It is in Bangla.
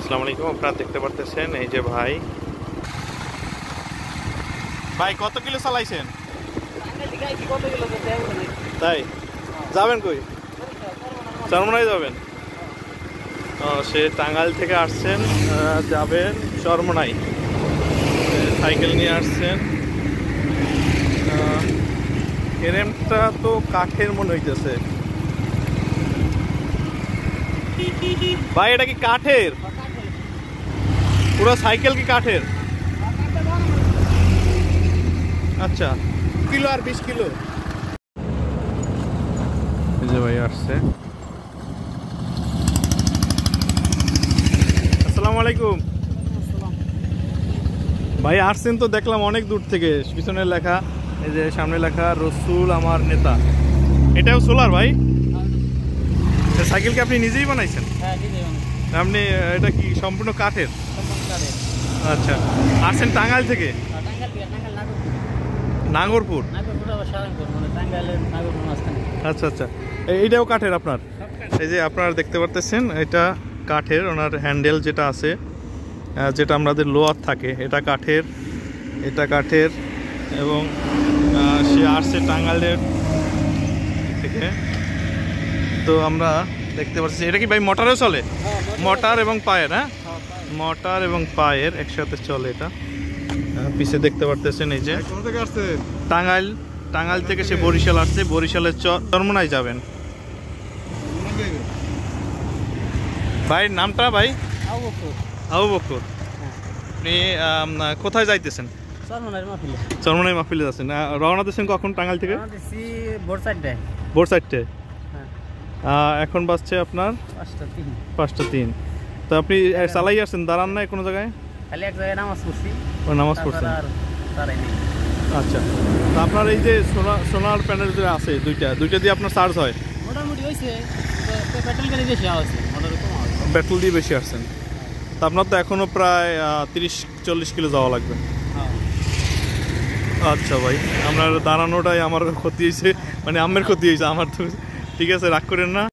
আসসালামু আলাইকুম। আপনারা দেখতে পারতেছেন এই যে ভাই কত কিলো চালাইছেন? তাই যাবেন কই? চরমনাই যাবেন? সে টাঙ্গাইল থেকে আসছেন, যাবেন চরমনাই। সাইকেল নিয়ে আসছেন। ফ্রেমটা তো কাঠের মনে হইতেছে ভাই। এটা কি কাঠের? পুরো সাইকেল কি কাঠের? আচ্ছা, কিলো আর 20 কিলো। এই যে ভাই আসছে। আসসালামু আলাইকুম ভাই। আসছেন তো দেখলাম অনেক দূর থেকে। পিছনে লেখা, এই যে সামনে লেখা রসুল আমার নেতা। এটাও সোলার ভাই? সাইকেল কি আপনি নিজেই বানাইছেন? আপনি এটা কি সম্পূর্ণ কাঠের? আচ্ছা, আসছেন টাঙ্গাইল থেকে? নাগরপুর। আচ্ছা আচ্ছা, এইটাও কাঠের আপনার? এই যে আপনারা দেখতে পারতেছেন এটা কাঠের। ওনার হ্যান্ডেল যেটা আছে, যেটা আমাদের লোয়ার থাকে, এটা কাঠের, এটা কাঠের। এবং সে আসছে টাঙ্গাইলের থেকে। তো আমরা দেখতে পাচ্ছি এটা কি ভাই মোটরেও চলে? মোটর এবং পায়ের, হ্যাঁ, মোটর এবং পায়ের একসাথে চলে এটা। পিছে দেখতে পারতেছেন এই যে টাঙ্গাইল। টাঙ্গাইল থেকে সে বরিশাল আসছে। বরিশালের চরমনাই যাবেন। ভাইয়ের নামটা? ভাই আবু বকর। আপনি কোথায় যাইতেছেন? চরমনাই মাহফিলে যাচ্ছেন। রওনা দিচ্ছেন কখন টাঙ্গাইল থেকে? ভোর 4টায়। এখন বাজছে আপনার 5:03। তো আপনি চালাই আসছেন, দাঁড়ান না কোনো জায়গায়? নামাজ পড়ছেন? আচ্ছা, তো আপনার এই যে সোলার প্যানেল যে আছে দুইটা দিয়ে আপনার চার্জ হয়? পেট্রোল দিয়ে বেশি আসছেন। তা আপনার তো এখনো প্রায় 30-40 কিলো যাওয়া লাগবে। আচ্ছা ভাই, আপনার দাঁড়ানোটাই আমার ক্ষতি হয়েছে, মানে আমের ক্ষতি হয়েছে আমার। তো ঠিক আছে, রাগ করেন না।